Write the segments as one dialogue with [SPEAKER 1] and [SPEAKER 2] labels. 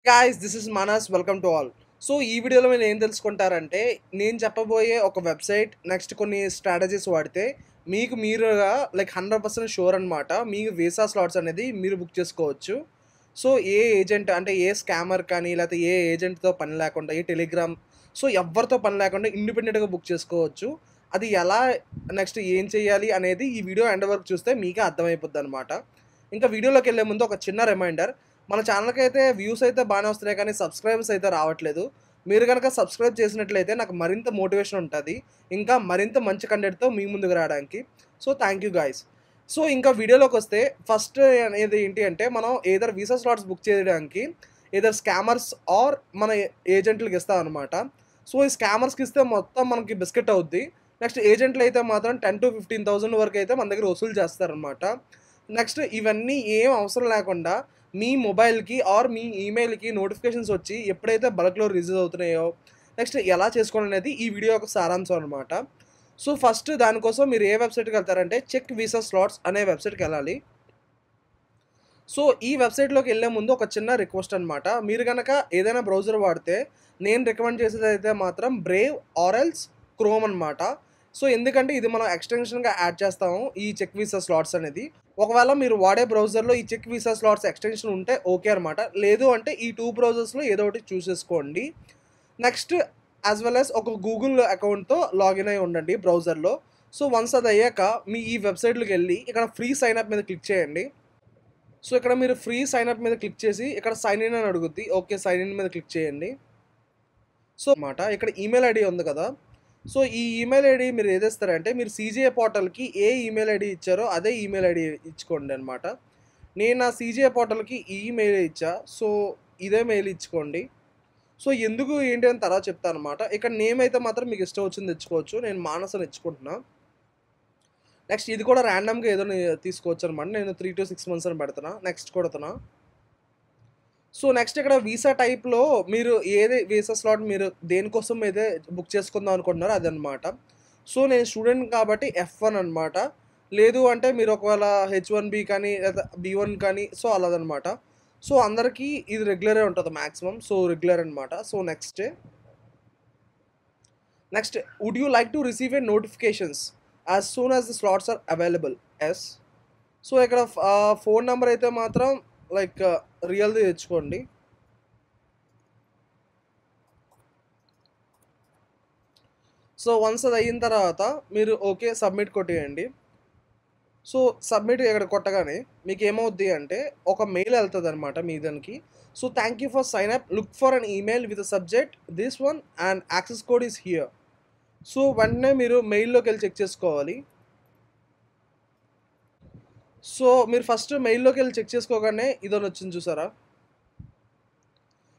[SPEAKER 1] Guys this is Manas welcome to all. So ఈ వీడియోలో మీరు ఏం తెలుసుకుంటారంటే నేను చెప్పబోయే ఒక వెబ్సైట్ నెక్స్ట్ కొన్ని స్ట్రాటజీస్ వాడితే మీకు మీరుగా లైక్ 100% షూర్ అనమాట మీకు వీసా స్లాట్స్ అనేది మీరు బుక్ చేసుకోవచ్చు. సో ఏ ఏజెంట్ అంటే ఏ స్కామర్ కానీ లేకపోతే ఏ ఏజెంట్తో పని లేకుండా ఏ టెలిగ్రామ్ సో ఎవరితో పని లేకుండా ఇండిపెండెంట్గా బుక్ చేసుకోవచ్చు. అది ఎలా నెక్స్ట్ ఏం చేయాలి అనేది ఈ వీడియో ఎండ్ వరకు చూస్తే మీకే అర్థమైపోద్ది అనమాట. ఇంకా వీడియోలోకి వెళ్ళే ముందు ఒక చిన్న రిమైండర్, మన ఛానల్‌కి అయితే వ్యూస్ అయితే బానే వస్తున్నాయి కానీ సబ్స్క్రైబర్స్ అయితే రావట్లేదు. మీరు గనక సబ్స్క్రైబ్ చేసినట్లయితే నాకు మరింత మోటివేషన్ ఉంటది. ఇంకా మరింత మంచి కంటెంట్‌తో మీ ముందుకు రావడానికి. So thank you guys. So ఇంకా వీడియోలోకొస్తే ఫస్ట్ అనేది ఏంటి అంటే మనం ఎయిదర్ వీసా స్లాట్స్ బుక్ చేయడానికి ఎయిదర్ స్కామర్స్ ఆర్ మన ఏజెంట్‌లకి ఇస్తామనమాట. సో ఈ స్కామర్స్‌కి ఇస్తే మొత్తం మనకి బిస్కెట్ అవుద్ది. నెక్స్ట్ ఏజెంట్లు అయితే మాత్రం 10,000-15,000 వరకు అయితే మన దగ్గర వసూలు చేస్తారనమాట. నెక్స్ట్ ఇవన్నీ ఏం అవసరం లేకుండా మీ మొబైల్‌కి ఆర్ మీ ఈమెయిల్‌కి నోటిఫికేషన్స్ వచ్చి ఎప్పుడైతే బల్క్‌లో రిలీజ్ అవుతున్నాయో, నెక్స్ట్ ఎలా చేసుకోవాలనేది ఈ వీడియో యొక్క సారాంశం అనమాట. సో ఫస్ట్ దానికోసం మీరు ఏ వెబ్‌సైట్‌కి వెళ్తారంటే చెక్ వీసా స్లాట్స్ అనే వెబ్‌సైట్‌కెళ్ళాలి. సో ఈ వెబ్‌సైట్‌లోకెళ్ళే ముందు ఒక చిన్న రిక్వెస్ట్ అనమాట. మీరు గనక ఏదైనా బ్రౌజర్ వాడితే నేను రికమెండ్ చేసేదైతే మాత్రం బ్రేవ్ ఆర్ ఎల్స్ క్రోమ్ అనమాట. సో ఎందుకంటే ఇది మనం ఎక్స్‌టెన్షన్‌గా యాడ్ చేస్తాము ఈ చెక్ వీసా స్లాట్స్ అనేది. ఒకవేళ మీరు వాడే బ్రౌజర్‌లో ఈ చెక్ వీసా స్లాట్స్ ఎక్స్‌టెన్షన్ ఉంటే ఓకే అనమాట. లేదు అంటే ఈ 2 బ్రౌజర్స్‌లో ఏదో ఒకటి చూసేసుకోండి. నెక్స్ట్ యాస్ వెల్ యాస్ ఒక గూగుల్ అకౌంట్‌తో లాగిన్ అయ్యి ఉండండి బ్రౌజర్‌లో. సో వన్స్ అదయ్యాక మీ ఈ వెబ్‌సైట్‌లోకెళ్ళి ఇక్కడ ఫ్రీ సైన్ అప్ మీద క్లిక్ చేయండి. సో ఇక్కడ మీరు ఫ్రీ సైన్ అప్ మీద క్లిక్ చేసి ఇక్కడ సైన్ ఇన్ అని అడుగుద్ది. ఓకే. సైన్ ఇన్ మీద క్లిక్ చేయండి. సో మాట ఇక్కడ ఈమెయిల్ ఐడీ ఉంది కదా! సో ఈ ఈమెయిల్ ఐడీ మీరు ఏదేస్తారంటే మీరు సీజీఏ పోర్టల్‌కి ఏ ఈమెయిల్ ఐడీ ఇచ్చారో అదే ఈమెయిల్ ఐడీ ఇచ్చుకోండి అనమాట. నేను నా సీజీఏ పోర్టల్‌కి ఈ మెయిల్ ఇచ్చా. సో ఇదే మెయిల్ ఇచ్చుకోండి. సో ఎందుకు ఏంటి అని తర్వాత చెప్తానన్నమాట. ఇక్కడ నేమ్ అయితే మాత్రం మీకు ఇష్టం వచ్చింది ఇచ్చుకోవచ్చు. నేను మానస్ అని ఇచ్చుకుంటున్నా. నెక్స్ట్ ఇది కూడా రాండమ్‌గా ఏదోని తీసుకోవచ్చనమాట. నేను 3-6 మంత్స్ అని పెడుతున్నా. నెక్స్ట్ కొడుతున్నా. సో నెక్స్ట్ ఇక్కడ వీసా టైప్‌లో మీరు ఏది వీసా స్లాట్ మీరు దేనికోసం అయితే బుక్ చేసుకుందాం అనుకుంటున్నారో అదనమాట. సో నేను స్టూడెంట్ కాబట్టి F1 అనమాట. లేదు అంటే మీరు ఒకవేళ H1B కానీ లేదా B1 కానీ సో అలాగనమాట. సో అందరికీ ఇది రెగ్యులరే ఉంటది మాక్సిమం. సో రెగ్యులర్ అనమాట. So next would you like to receive a notifications as soon as the slots are available? Yes. So ఇక్కడ ఫోన్ నంబర్ అయితే మాత్రం లైక్ రియల్‌ది తెచ్చుకోండి. సో వన్స్ అది అయిన తర్వాత మీరు ఓకే సబ్మిట్ కొట్టేయండి. సో సబ్మిట్ ఇక్కడ కొట్టగానే మీకేమవుద్ది అంటే ఒక మెయిల్ ఎళ్తదనమాట మీ దానికి. So thank you for sign up. Look for an email with subject this one and access code is here. So వెంటనే మీరు మెయిల్‌లోకెళ్ళి చెక్ చేసుకోవాలి. సో మీరు ఫస్ట్ మెయిల్‌లోకెళ్ళి చెక్ చేసుకోగానే ఇదనొచ్చింది చూసారా?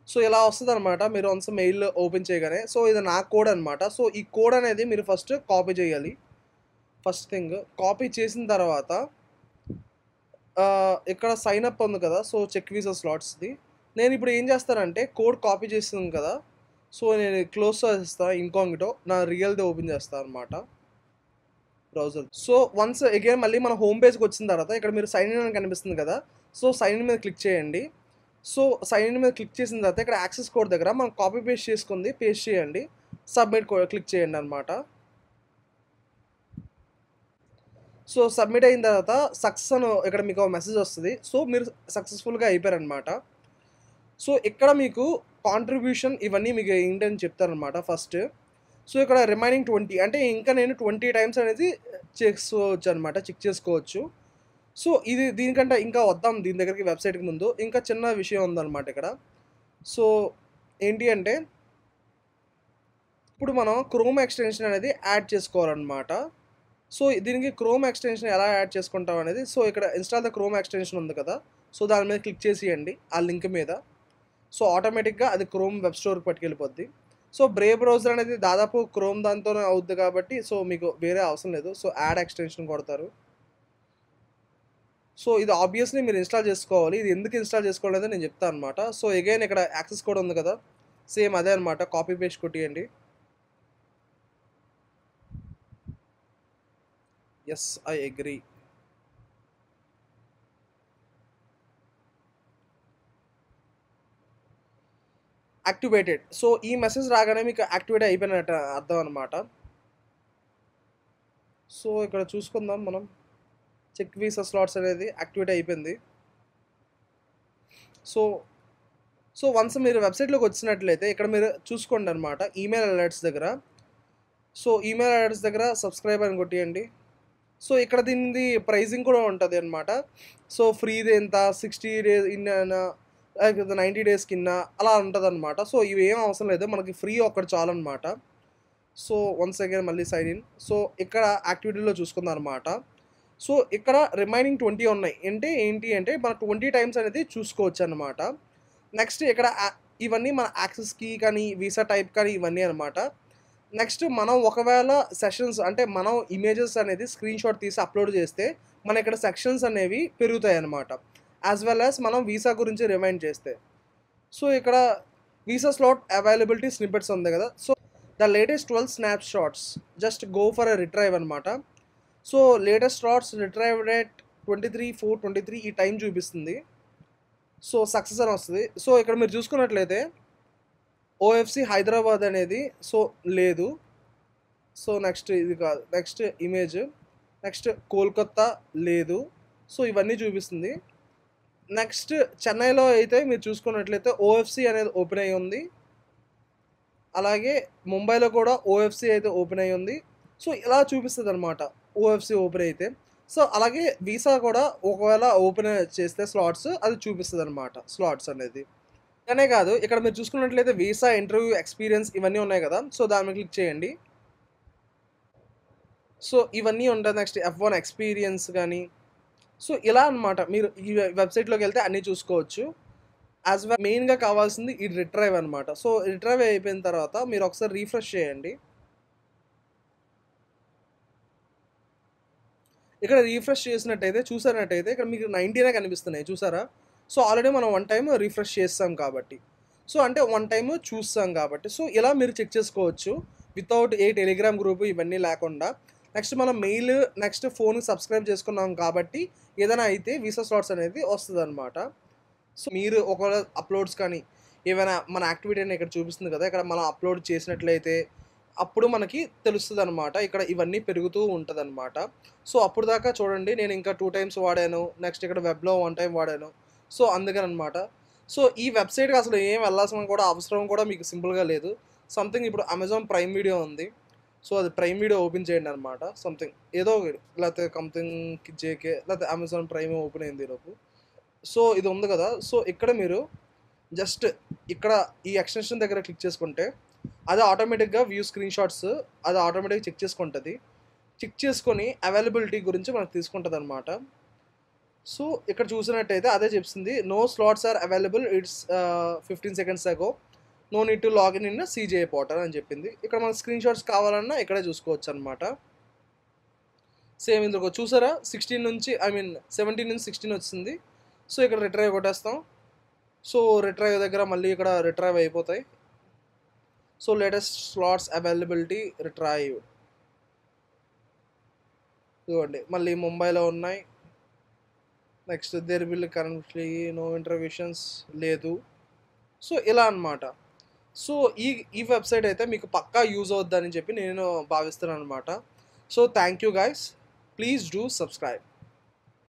[SPEAKER 1] సో ఇలా వస్తదనమాట. మీరు వన్స్ మెయిల్ ఓపెన్ చేయగానే. సో ఇది నా కోడ్ అనమాట. సో ఈ కోడ్ అనేది మీరు ఫస్ట్ కాపీ చేయాలి. ఫస్ట్ థింగ్ కాపీ చేసిన తర్వాత ఇక్కడ సైన్ అప్ ఉంది కదా! సో చెక్ వీసా స్లాట్స్‌ది. నేనిప్పుడు ఏం చేస్తానంటే కోడ్ కాపీ చేసాను కదా! సో నేను క్లోజ్ చేసేస్తా ఇన్‌కాగ్నిటో. నా రియల్‌ది ఓపెన్ చేస్తా అనమాట బ్రౌజర్. సో వన్స్ అగైన్ మళ్ళీ మన హోమ్ పేజ్‌కొచ్చిన తర్వాత ఇక్కడ మీరు సైన్ ఇన్ అని కనిపిస్తుంది కదా! సో సైన్ ఇన్ మీద క్లిక్ చేయండి. సో సైన్ ఇన్ మీద క్లిక్ చేసిన తర్వాత ఇక్కడ యాక్సెస్ కోడ్ దగ్గర మనం కాపీ పేస్ట్ చేసుకుంది పేస్ట్ చేయండి. సబ్మిట్ క్లిక్ చేయండి అనమాట. సో సబ్మిట్ అయిన తర్వాత సక్సెస్ అని ఇక్కడ మీకు ఒక మెసేజ్ వస్తది. సో మీరు సక్సెస్‌ఫుల్‌గా అయిపోయారనమాట. సో ఇక్కడ మీకు కాంట్రిబ్యూషన్ ఇవన్నీ మీకు ఏంటని చెప్తారనమాట ఫస్ట్. సో ఇక్కడ రిమైనింగ్ 20 అంటే ఇంకా నేను 20 టైమ్స్ అనేది చేసుకోవచ్చనమాట. చెక్ చేసుకోవచ్చు. సో ఇది దీనికంటే ఇంకా వద్దాం దీని దగ్గరికి వెబ్‌సైట్‌కి ముందు. ఇంకా చిన్న విషయం ఉందనమాట ఇక్కడ. సో ఏంటి అంటే ఇప్పుడు మనం క్రోమ్ ఎక్స్‌టెన్షన్ అనేది యాడ్ చేసుకోవాలనమాట. సో దీనికి క్రోమ్ ఎక్స్‌టెన్షన్ ఎలా యాడ్ చేసుకుంటాం అనేది సో ఇక్కడ ఇన్‌స్టాల్ ద క్రోమ్ ఎక్స్‌టెన్షన్ ఉంది కదా! సో దాని మీద క్లిక్ చేసేయండి ఆ లింక్ మీద. సో ఆటోమేటిక్‌గా అది క్రోమ్ వెబ్ స్టోర్‌కి పట్టుకెళ్ళిపోద్ది. సో బ్రేవ్ బ్రౌజర్ అనేది దాదాపు క్రోమ్ దాంతోనే అవుద్ది కాబట్టి సో మీకు వేరే అవసరం లేదు. సో యాడ్ ఎక్స్‌టెన్షన్ కొడతారు. సో ఇది ఆబ్వియస్‌లీ మీరు ఇన్‌స్టాల్ చేసుకోవాలి. ఇది ఎందుకు ఇన్‌స్టాల్ చేసుకోవాలనేది నేను చెప్తాననమాట. సో అగైన్ ఇక్కడ యాక్సెస్ కోడ్ ఉంది కదా! సేమ్ అదే అనమాట. కాపీ పేస్ట్ కొట్టేయండి. Yes. I agree. Activated. So ఈ మెసేజ్ రాగానే మీకు యాక్టివేట్ అయిపోయినట్టు అర్థం అనమాట. సో ఇక్కడ చూసుకుందాం మనం. చెక్ వీసా స్లాట్స్ అనేది యాక్టివేట్ అయిపోయింది. సో వన్స్ మీరు వెబ్సైట్లోకి వచ్చినట్లయితే ఇక్కడ మీరు చూసుకోండి అనమాట. ఈమెయిల్ అలర్ట్స్ దగ్గర. సో ఈమెయిల్ అలర్ట్స్ దగ్గర సబ్స్క్రైబ్ అని కొట్టియండి. సో ఇక్కడ దీనిది ప్రైజింగ్ కూడా ఉంటుంది అనమాట. సో ఫ్రీది ఎంత, 60 డేస్ ఇన్న, లేకపోతే 90 డేస్ కింద అలా ఉంటుంది అనమాట. సో ఇవి ఏం అవసరం లేదు, మనకి ఫ్రీ ఒక్కటి చాలు అనమాట. సో వన్స్ అగైన్ మళ్ళీ సైన్ ఇన్. సో ఇక్కడ యాక్టివిటీలో చూసుకుందాం అనమాట. సో ఇక్కడ రిమైనింగ్ 20 ఉన్నాయి. ఏంటి అంటే మన 20 టైమ్స్ అనేది చూసుకోవచ్చు అనమాట. నెక్స్ట్ ఇక్కడ ఇవన్నీ మన యాక్సెస్కి కానీ వీసా టైప్ కానీ ఇవన్నీ అనమాట. నెక్స్ట్ మనం ఒకవేళ సెషన్స్ అంటే మనం ఇమేజెస్ అనేది స్క్రీన్ షాట్ తీసి అప్లోడ్ చేస్తే మన ఇక్కడ సెక్షన్స్ అనేవి పెరుగుతాయి అనమాట. యాజ్ వెల్ యాజ్ మనం వీసా గురించి రిమైండ్ చేస్తే. సో ఇక్కడ వీసా స్లాట్ అవైలబిలిటీ స్నిప్పెట్స్ ఉంది కదా. So the latest 12 snapshots just go for a retrieve అనమాట. So latest slots retrieve rate 23/4/23 ఈ టైం చూపిస్తుంది. సో సక్సెస్ అని వస్తుంది. సో ఇక్కడ మీరు చూసుకున్నట్లయితే ఓఎఫ్సి హైదరాబాద్ అనేది సో లేదు. సో నెక్స్ట్ ఇది కాదు, నెక్స్ట్ ఇమేజ్, నెక్స్ట్ కోల్కత్తా లేదు. సో ఇవన్నీ చూపిస్తుంది. నెక్స్ట్ చెన్నైలో అయితే మీరు చూసుకున్నట్లయితే ఓఎఫ్సి అనేది ఓపెన్ అయ్యి ఉంది. అలాగే ముంబైలో కూడా ఓఎఫ్సి అయితే ఓపెన్ అయ్యి ఉంది. సో ఇలా చూపిస్తుంది అనమాట ఓఎఫ్సి ఓపెన్ అయితే. సో అలాగే వీసా కూడా ఒకవేళ ఓపెన్ చేస్తే స్లాట్స్ అది చూపిస్తుంది అనమాట, స్లాట్స్ అనేది. అనే కాదు, ఇక్కడ మీరు చూసుకున్నట్లయితే వీసా ఇంటర్వ్యూ ఎక్స్పీరియన్స్ ఇవన్నీ ఉన్నాయి కదా. సో దాని మీద క్లిక్ చేయండి. సో ఇవన్నీ ఉంటాయి. నెక్స్ట్ F1 ఎక్స్పీరియన్స్ కానీ. సో ఇలా అనమాట. మీరు ఈ వెబ్సైట్లోకి వెళ్తే అన్నీ చూసుకోవచ్చు. యాజ్ వెల్ మెయిన్గా కావాల్సింది ఈ రిట్రైవ్ అనమాట. సో రిట్రైవ్ అయిపోయిన తర్వాత మీరు ఒకసారి రీఫ్రెష్ చేయండి. ఇక్కడ రీఫ్రెష్ చేసినట్టయితే చూసారన్నట్టయితే ఇక్కడ మీకు 19 కనిపిస్తున్నాయి చూసారా. సో ఆల్రెడీ మనం 1 టైం రీఫ్రెష్ చేస్తాం కాబట్టి, సో అంటే 1 టైం చూస్తాం కాబట్టి. సో ఇలా మీరు చెక్ చేసుకోవచ్చు వితౌట్ ఏ టెలిగ్రామ్ గ్రూప్ ఇవన్నీ లేకుండా. నెక్స్ట్ మనం మెయిల్, నెక్స్ట్ ఫోన్కి సబ్స్క్రైబ్ చేసుకున్నాం కాబట్టి ఏదైనా అయితే వీసా స్లాట్స్ అనేది వస్తుంది అనమాట. సో మీరు ఒకవేళ అప్లోడ్స్ కానీ ఏమైనా మన యాక్టివిటీ అని ఇక్కడ చూపిస్తుంది కదా, ఇక్కడ మనం అప్లోడ్ చేసినట్లయితే అప్పుడు మనకి తెలుస్తుంది అనమాట. ఇక్కడ ఇవన్నీ పెరుగుతూ ఉంటుంది అనమాట. సో అప్పుడు దాకా చూడండి, నేను ఇంకా 2 టైమ్స్ వాడాను. నెక్స్ట్ ఇక్కడ వెబ్లో 1 టైం వాడాను. సో అందుకని అనమాట. సో ఈ వెబ్సైట్కి అసలు ఏం వెళ్ళాల్సిన కూడా అవసరం కూడా మీకు సింపుల్గా లేదు. సంథింగ్ ఇప్పుడు అమెజాన్ ప్రైమ్ వీడియో ఉంది. సో అది ప్రైమ్ వీడియో ఓపెన్ చేయండి అనమాట. సంథింగ్ ఏదో లేకపోతే సంథింగ్ జేకే లేకపోతే అమెజాన్ ప్రైమ్ ఓపెన్ అయింది ఈలోపు. సో ఇది ఉంది కదా. సో ఇక్కడ మీరు జస్ట్ ఇక్కడ ఈ ఎక్స్టెన్షన్ దగ్గర క్లిక్ చేసుకుంటే అది ఆటోమేటిక్గా వ్యూ స్క్రీన్ షాట్స్ అది ఆటోమేటిక్గా చెక్ చేసుకుంటుంది. చెక్ చేసుకొని అవైలబిలిటీ గురించి మనకు తీసుకుంటుంది అనమాట. సో ఇక్కడ చూసినట్టయితే అదే చెప్తుంది, no slots are available, it's 15 seconds ago, no need to login in CJA portal అని చెప్పింది. ఇక్కడ మనకు స్క్రీన్ షాట్స్ కావాలన్నా ఇక్కడే చూసుకోవచ్చు అనమాట. సేమ్ ఇందులో చూసారా 16 నుంచి 17 నుంచి 16 వచ్చింది. సో ఇక్కడ రిట్రైవ్ కొట్టేస్తాం. సో రిట్రైవ్ దగ్గర మళ్ళీ ఇక్కడ రిట్రైవ్ అయిపోతాయి. So latest slots availability retrieve ఇవ్వండి. మళ్ళీ ముంబైలో ఉన్నాయి. Next there will currently no interventions లేదు. సో ఇలా అనమాట. సో ఈ వెబ్సైట్ అయితే మీకు పక్కా యూజ్ అవుద్దని చెప్పి నేను భావిస్తున్నాను అనమాట. So thank you guys, please do subscribe.